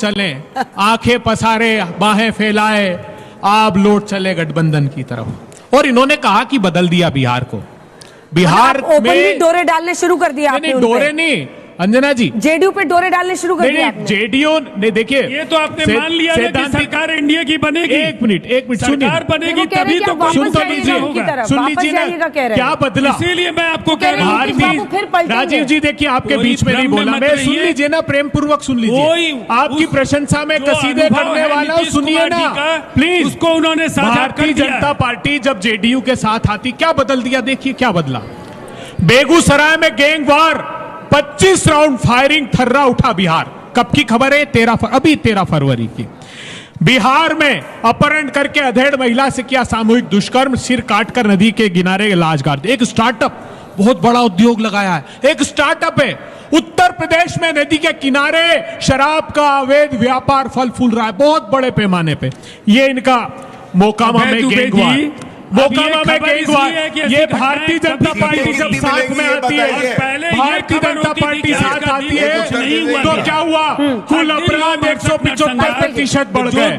चले, आंखें पसारे बाहें फैलाए, आप लौट चले गठबंधन की तरफ। और इन्होंने कहा कि बदल दिया बिहार को। बिहार में डोरे डालने शुरू कर दिया आपने। डोरे नहीं अंजना जी, जेडीयू पे डोरे डालने शुरू कर दिया आपने। जेडीयू ने देखिए, ये तो आपने मान लिया ना कि सरकार एनडीए की बनेगी। एक मिनट सरकार बनेगी तभी तो सुन लीजिए ना, क्या बदला? इसीलिए मैं आपको कह रहा हूँ राजीव जी, देखिए आपके बीच में नहीं बोला मैं, सुन लीजिए ना, प्रेम पूर्वक सुन लीजिए। आपकी प्रशंसा में कसीदे करने वाला सुनिए ना प्लीज। उसको उन्होंने भारतीय जनता पार्टी जब जेडीयू के साथ आती, क्या बदल दिया? देखिए क्या बदला। बेगूसराय में गैंग वार, 25 राउंड फायरिंग, थर्रा उठा बिहार। कब की खबर है? 13 फरवरी की। बिहार में अपहरण करके अधेड़ महिला से किया सामूहिक दुष्कर्म, सिर काटकर नदी के किनारे लाश गाड़ दी। एक स्टार्टअप, बहुत बड़ा उद्योग लगाया है, एक स्टार्टअप है। उत्तर प्रदेश में नदी के किनारे शराब का अवैध व्यापार फल फूल रहा है बहुत बड़े पैमाने पे। ये इनका मोकामा में गैंगवार, मोकामा में गैंगवार। ये भारतीय जनता पार्टी जब साथ में आती है, भारतीय जनता पार्टी साथ आती है तो क्या हुआ? कुल अपराध 175% बढ़ गए,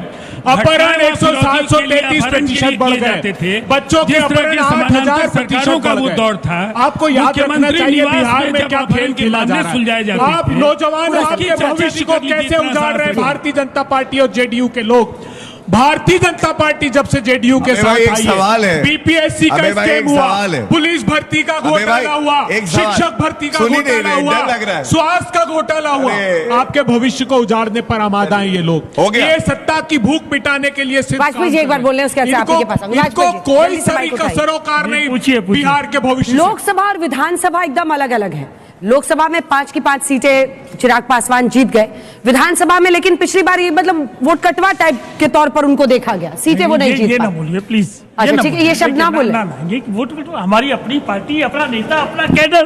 अपहरण 133% बढ़ गए, बच्चों के अपहरण 8000% बढ़ गए। आपको याद रखना चाहिए बिहार में क्या खेल खेला जा रहा है। आप नौजवान आपके भविष्य को कैसे उजाड़ रहे हैं भारतीय जनता पार्टी और जेडीयू के लोग। भारतीय जनता पार्टी जब से जेडीयू के साथ आई है, बीपीएससी का स्कैम हुआ, पुलिस भर्ती का घोटाला हुआ, शिक्षक भर्ती का घोटाला हुआ, स्वास्थ्य का घोटाला हुआ। आपके भविष्य को उजाड़ने पर आमादा हैं ये लोग। ये सत्ता की भूख मिटाने के लिए सिर्फ एक बार बोले इनको कोई सरोकार नहीं बिहार के भविष्य। लोकसभा और विधानसभा एकदम अलग अलग है। लोकसभा में 5 की 5 सीटें चिराग पासवान जीत गए, विधानसभा में लेकिन पिछली बार ये मतलब वोट कटवा टाइप के तौर पर उनको देखा गया, सीटें वो नहीं जीत पाए। ये ना बोलिए प्लीज। अच्छा ठीक है, ये शब्द ना बोले। वोट कटवा हमारी अपनी पार्टी, अपना नेता, अपना कैडर,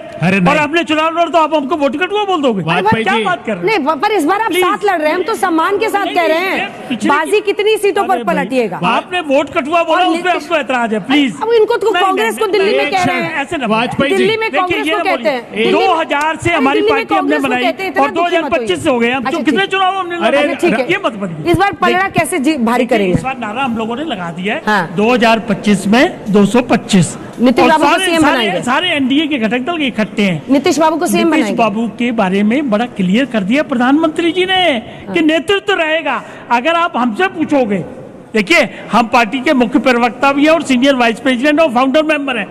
और आपने चुनाव लड़ तो आप हमको वोट कटवा बोल दोगे? क्या बात कर रहे हैं? नहीं, पर इस बार आप साथ लड़ रहे हैं, हम तो सम्मान के साथ कह रहे हैं। बाजी कितनी सीटों पर पलटिएगा? आपने वोट कटवा बोला, उस पर हमको एतराज है। प्लीज अब इनको तो कांग्रेस को दिल्ली में कह रहे हैं, ऐसे ना वाजपेयी दिल्ली में कांग्रेस को कहते हैं। 2000 से हमारी पार्टी हमने बनाई और 2025 से हो गए, हम कितने चुनाव हमने लड़े? ठीक है, ये मत बनिए। इस बार पलड़ा कैसे भारी करेंगे? इस बार नारा हम लोगों ने लगा दिया है 2025 में 225। नीतीश बाबू को सीएम बनाएंगे। सारे एनडीए के घटक दल इकट्ठे हैं, नीतीश बाबू को सीएम बनाएंगे। नीतीश बाबू के बारे में बड़ा क्लियर कर दिया प्रधानमंत्री जी ने कि नेतृत्व रहेगा। अगर आप हमसे पूछोगे, देखिए हम पार्टी के मुख्य प्रवक्ता भी है और सीनियर वाइस प्रेसिडेंट और फाउंडर मेंबर है।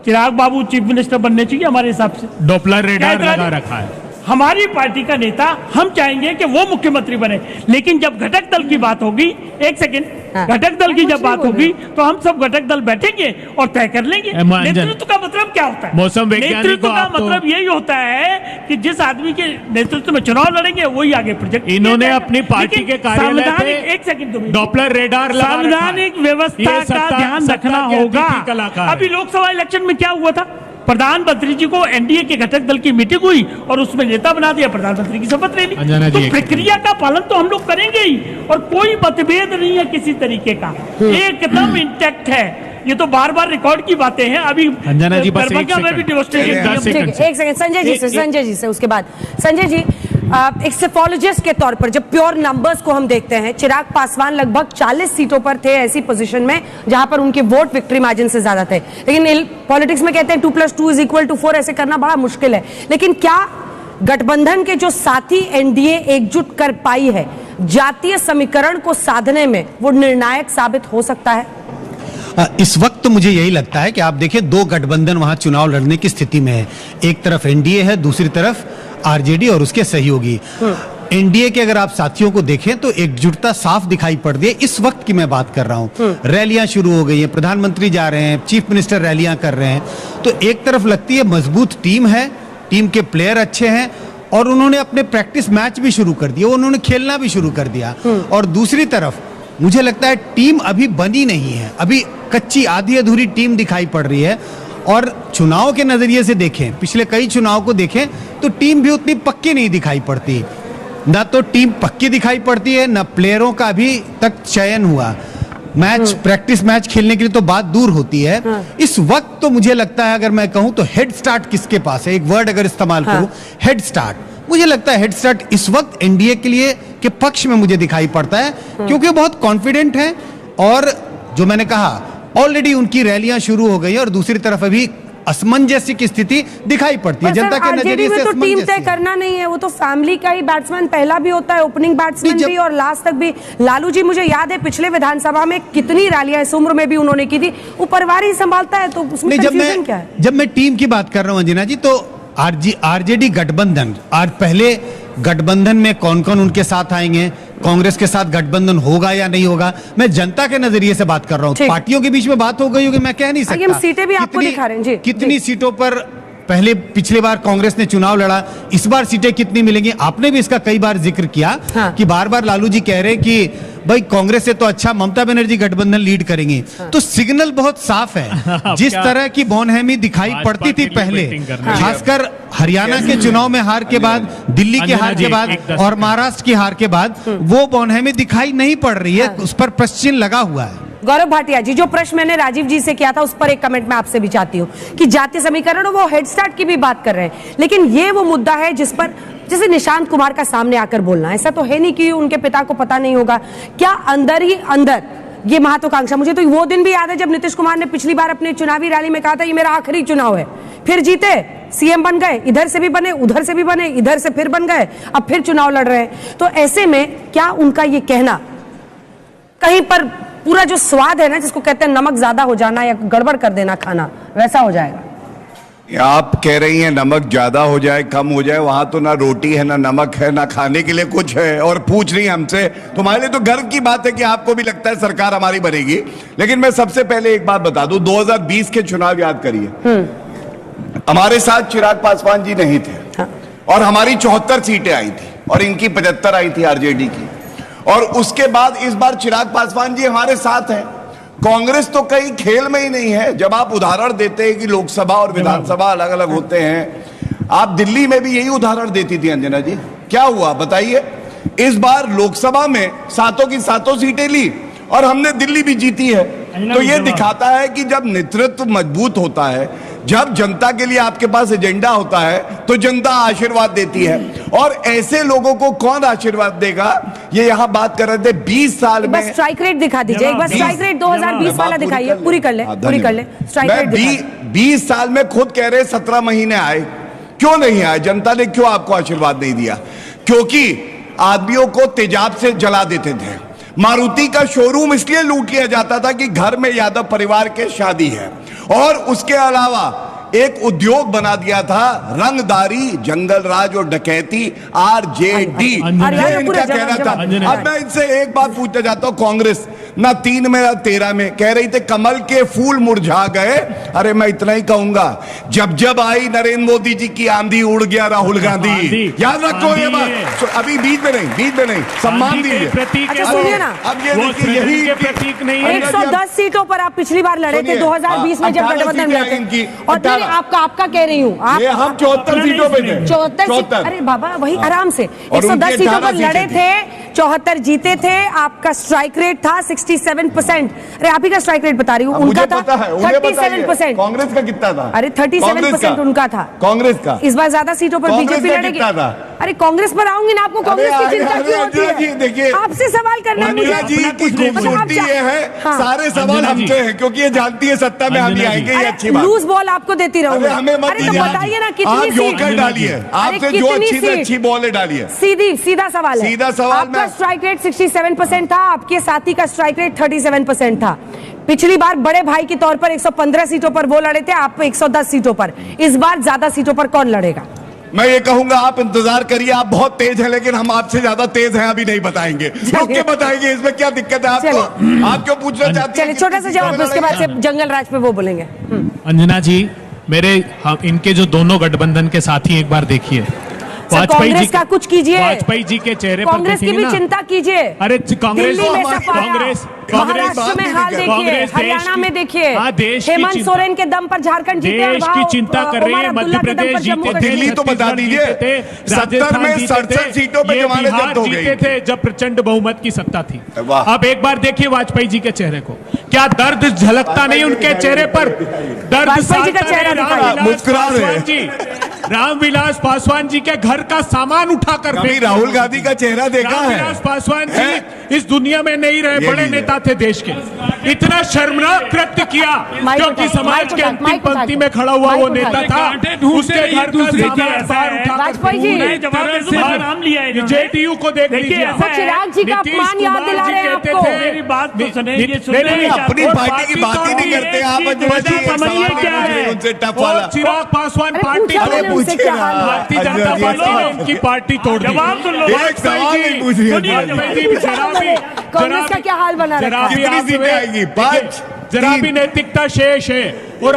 चिराग बाबू चीफ मिनिस्टर बनने चाहिए हमारे हिसाब से। डॉपलर रेडार लगा रखा है। हमारी पार्टी का नेता, हम चाहेंगे कि वो मुख्यमंत्री बने, लेकिन जब घटक दल की बात होगी, एक सेकंड, घटक दल की जब बात होगी तो हम सब घटक दल बैठेंगे और तय कर लेंगे। नेतृत्व का मतलब क्या होता है? मौसम नेतृत्व का मतलब यही होता है कि जिस आदमी के नेतृत्व में चुनाव लड़ेंगे वही आगे प्रोजेक्ट। इन्होंने अपनी पार्टी के कार्यालय पे एक सेकंड डॉपलर रेडार, संवैधानिक व्यवस्था का ध्यान रखना होगा। अभी लोकसभा इलेक्शन में क्या हुआ था? प्रधानमंत्री जी को एनडीए के घटक दल की मीटिंग हुई और उसमें नेता बना दिया, प्रधानमंत्री की शपथ ले ली। तो प्रक्रिया का पालन तो हम लोग करेंगे ही, और कोई मतभेद नहीं है किसी तरीके का, एकदम इंटैक्ट है। ये तो बार बार रिकॉर्ड की बातें हैं। अभी अंजना जी बस एक सेकंड संजय जी से उसके बाद संजय जी, एक सेफोलॉजिस्ट के तौर पर जब प्योर नंबर्स को हम देखते हैं, चिराग पासवान लगभग 40 सीटों पर थे ऐसी पोजीशन में जहां पर उनके वोट विक्ट्री मार्जिन से ज्यादा थे। लेकिन पॉलिटिक्स में कहते हैं 2+2=4, ऐसे करना बड़ा मुश्किल है। लेकिन क्या गठबंधन के जो साथी एनडीए एकजुट कर पाई है, जातीय समीकरण को साधने में वो निर्णायक साबित हो सकता है? इस वक्त तो मुझे यही लगता है कि आप देखिए, दो गठबंधन वहां चुनाव लड़ने की स्थिति में है। एक तरफ एनडीए है, दूसरी तरफ आरजेडी और उसके सहयोगी। एनडीए के अगर आप साथियों को देखें तो एकजुटता साफ दिखाई पड़ रही है। इस वक्त की मैं बात कर रहा हूं, रैलियां शुरू हो गई हैं, प्रधानमंत्री जा रहे हैं, चीफ मिनिस्टर रैलियां कर रहे हैं। तो एक तरफ लगती है मजबूत टीम है, टीम के प्लेयर अच्छे हैं और उन्होंने अपने प्रैक्टिस मैच भी शुरू कर दिए, उन्होंने खेलना भी शुरू कर दिया। और दूसरी तरफ मुझे लगता है टीम अभी बनी नहीं है, अभी कच्ची आधी अधूरी टीम दिखाई पड़ रही है। और चुनाव के नजरिए से देखें, पिछले कई चुनाव को देखें तो टीम भी उतनी पक्की नहीं दिखाई पड़ती। ना तो टीम पक्की दिखाई पड़ती है, ना प्लेयरों का अभी तक चयन हुआ। मैच प्रैक्टिस मैच खेलने के लिए तो बात दूर होती है। इस वक्त तो मुझे लगता है, अगर मैं कहूं तो हेड स्टार्ट किसके पास है, एक वर्ड अगर इस्तेमाल करूं, हेड स्टार्ट, मुझे लगता है हेड स्टार्ट इस वक्त एनडीए के लिए के पक्ष में मुझे दिखाई पड़ता है, क्योंकि वो बहुत कॉन्फिडेंट है और जो मैंने कहा ऑलरेडी उनकी रैलियां शुरू हो गई है और दूसरी तरफ अभी असमंजस्य की स्थिति दिखाई पड़ती है जनता के नजरिए से। तो टीम तय करना नहीं है, वो तो फैमिली का ही बैट्समैन पहला भी होता है, ओपनिंग बैट्समैन भी और लास्ट तक भी। लालू जी मुझे याद है पिछले विधानसभा में कितनी रैलियां इस उम्र में भी उन्होंने की थी, वो परिवार ही संभालता है, तो उसमें कंफ्यूजन क्या है? जब मैं टीम की बात कर रहा हूं अंजना जी, तो आरजेडी गठबंधन, आज पहले गठबंधन में कौन कौन उनके साथ आएंगे, कांग्रेस के साथ गठबंधन होगा या नहीं होगा, मैं जनता के नजरिए से बात कर रहा हूं। पार्टियों के बीच में बात हो गई होगी मैं कह नहीं सकता। हम सीटें भी आपको दिखा रहे हैं जी, कितनी सीटों पर पहले पिछली बार कांग्रेस ने चुनाव लड़ा, इस बार सीटें कितनी मिलेंगी? आपने भी इसका कई बार जिक्र किया कि बार बार लालू जी कह रहे कि भाई कांग्रेस से तो अच्छा ममता बनर्जी गठबंधन लीड करेंगी, तो सिग्नल बहुत साफ है। जिस तरह की बौनहमी दिखाई पड़ती थी पहले, खासकर हरियाणा के चुनाव में हार के बाद, दिल्ली के हार के बाद और महाराष्ट्र की हार के बाद, वो बौनहमी दिखाई नहीं पड़ रही है, उस पर प्रश्न लगा हुआ है। गौरव भाटिया जी, जो प्रश्न मैंने राजीव जी से किया था उस पर एक कमेंट मैं आपसे भी चाहती हूँ कि जातीय समीकरण, वो हेड स्टार्ट की भी बात कर रहे हैं, लेकिन ये वो मुद्दा है जिस पर जैसे निशांत कुमार का सामने आकर बोलना, ऐसा तो है नहीं कि उनके पिता को पता नहीं होगा, क्या अंदर ही अंदर ये महत्वाकांक्षा। मुझे तो वो दिन भी याद है जब नीतीश कुमार ने पिछली बार अपनी चुनावी रैली में कहा था ये मेरा आखिरी चुनाव है, फिर जीते, सीएम बन गए, इधर से भी बने, उधर से भी बने, इधर से फिर बन गए, अब फिर चुनाव लड़ रहे हैं। तो ऐसे में क्या उनका ये कहना कहीं पर पूरा जो स्वाद है ना, जिसको कहते हैं नमक ज्यादा हो जाना या गड़बड़ कर देना खाना, वैसा हो जाएगा? आप कह रही हैं नमक ज्यादा हो जाए, कम हो जाए, वहां तो ना रोटी है, ना नमक है, ना खाने के लिए कुछ है, और पूछ रही हैं हमसे। तुम्हारे लिए तो गर्व की बात है कि आपको भी लगता है सरकार हमारी बनेगी। लेकिन मैं सबसे पहले एक बात बता दूं, 2020 के चुनाव याद करिए, हमारे साथ चिराग पासवान जी नहीं थे और हमारी 74 सीटें आई थी और इनकी 75 आई थी आरजेडी की, और उसके बाद इस बार चिराग पासवान जी हमारे साथ हैं। कांग्रेस तो कहीं खेल में ही नहीं है। जब आप उदाहरण देते हैं कि लोकसभा और विधानसभा अलग अलग होते हैं, आप दिल्ली में भी यही उदाहरण देती थी अंजना जी, क्या हुआ बताइए? इस बार लोकसभा में सातों की सातों सीटें ली और हमने दिल्ली भी जीती है। तो ये दिखाता है कि जब नेतृत्व मजबूत होता है, जब जनता के लिए आपके पास एजेंडा होता है, तो जनता आशीर्वाद देती है। और ऐसे लोगों को कौन आशीर्वाद देगा? ये यहाँ बात कर रहे थे 20 साल में। बस स्ट्राइक रेट दिखा दीजिए एक बार, स्ट्राइक रेट 2020 वाला दिखाइए, पूरी कर ले, पूरी कर ले। स्ट्राइक रेट 20 साल में खुद कह रहे 17 महीने आए, क्यों नहीं आए? जनता ने क्यों आपको आशीर्वाद नहीं दिया? क्योंकि आदमियों को तेजाब से जला देते थे। मारुति का शोरूम इसलिए लूट लिया जाता था कि घर में यादव परिवार के शादी है, और उसके अलावा एक उद्योग बना दिया था रंगदारी, जंगल राज और डकैती, आरजेडी, इनका कहना था। अब मैं इनसे एक बात पूछना चाहता हूं, कांग्रेस ना 3 में ना 13 में कह रही थी कमल के फूल मुरझा गए। अरे मैं इतना ही कहूंगा, जब जब आई नरेंद्र मोदी जी की आंधी, उड़ गया राहुल गांधी। याद रखो ये बात, अभी बीच में नहीं, सम्मान दीजिए। अच्छा सुनिए ना, अब ये देखिए, यही प्रतीक नहीं है। 110 सीटों पर आप पिछली बार लड़े थे 2020 में जब गठबंधन में थे, और आपका कह रही हूँ, आप 74 सीटों पे थे। 74, अरे बाबा वही आराम से 110 सीटों पर लड़े थे, 74 जीते थे, आपका स्ट्राइक रेट था 67%। अरे आप ही का स्ट्राइक रेट बता रही हूँ, उनका था 37%। कांग्रेस का कितना था? अरे 37% उनका था। कांग्रेस का इस बार ज्यादा सीटों पर बीजेपी लड़ेगी। अरे कांग्रेस पर आऊंगी ना, आपको कांग्रेस की चिंता क्यों होती है? देखिए, आपसे सवाल करना है मुझे। जी की खूबसूरती ये है, सारे सवाल हमसे हैं, क्योंकि ये जानती है सत्ता में हम ही आएंगे, ये अच्छी बात। लूज बॉल आपको देती रहूंगी। हमें मत दीजिए, बताइए ना कितनी जोकर डालिए, आपसे जो अच्छी से अच्छी बॉल डालिए। सीधा सवाल है, सीधा सवाल। आपका स्ट्राइक रेट 67% था, आपके साथी का स्ट्राइक रेट 37% था। पिछली बार बड़े भाई के तौर पर 115 सीटों पर वो लड़े थे, आप 110 सीटों पर। इस बार ज्यादा सीटों पर कौन लड़ेगा? मैं ये कहूंगा आप इंतजार करिए, आप बहुत तेज हैं, लेकिन हम आपसे ज्यादा तेज हैं, अभी नहीं बताएंगे। रुक के बताएंगे, इसमें क्या दिक्कत है आपको? आप क्यों पूछना चाहते हैं? चलिए छोटा सा जवाब, उसके बाद से जंगल राज पे वो बोलेंगे। अंजना जी, मेरे इनके जो दोनों गठबंधन के साथी एक बार देखिए, कांग्रेस का कुछ कीजिए, वाजपेयी जी के चेहरे पर कांग्रेस की भी चिंता कीजिए। अरे कांग्रेस महाराष्ट्र में हाल देखिए, कांग्रेस देश हरियाणा की- में देखिए, हाँ, देश की हेमंत चिंता- सोरेन के दम पर झारखंड जीते और देश वहाँ, की चिंता कर रही उमर है। अब्दुल्ला मध्य के दम पर प्रदेश जम्मू जीते थे, कश्मीर। दिल्ली तो बता छत्तीसगढ़ दीजिए। जीते थे, 70 में राजस्थान जीते 67 थे, सीटों पे ये जमानत बिहार जब्त हो गई। जीते थे जब प्रचंड बहुमत की सत्ता थी। वाह। अब एक बार देखिए वाजपेयी जी के चेहरे को, क्या दर्द झलकता नहीं उनके चेहरे पर? दर्द वाजपेयी जी का साधता चेहरा नहीं। दिखाइए। रामविलास मुस्कुरा रहे हैं। पासवान जी, रामविलास पासवान जी के घर का सामान उठाकर कभी फेंक राहुल गांधी का चेहरा देखा है? रामविलास पासवान हैं? जी इस दुनिया में नहीं रहे, ये बड़े लीजिए। नेता थे देश के। इतना शर्मनाक कृत्य किया माइक क्योंकि उठा, समाज माइक के उठा, अंतिम माइक उठा पंक्ति के। में खड़ा हुआ वो माइक उठा नेता के। था, उसके घर का देखिए, सामान ऐसा बाहर है। उठाकर वाजपेयी जी। उन्हें जवाब दे दूं, मेरा नाम लिया है इन्होंने। जेडीयू को देख देखिए, लीजिए। ऐसा है। चिराग जी का नीतीश अपमान याद कुमार दिला जी रहे हैं कहते आपको। थे- मेरी बात तो सुने, नहीं, ये सुनने नहीं, नहीं अपनी चाहते। पार्टी की बात ही नहीं करते आप। एक चीज अजय जी, एक समझिए सवाल क्या पूछ रहे हैं है। उनसे टफ और वाला। चिराग पासवान अरे पार्टी पूछा तोड़ मैंने उनसे पूछिए क्या ना। हाल है। भारतीय अजय जनता जी, पार्टी ने सवाल। इनकी पार्टी तोड़ दी। जवाब सुन लो। एक सवाल नहीं पूछ रही है। वाजपेयी जी कांग्रेस का क्या हाल बना रखा है? कितनी सीटें आएंगी? 5? जरा 3? भी नैतिकता शेष है और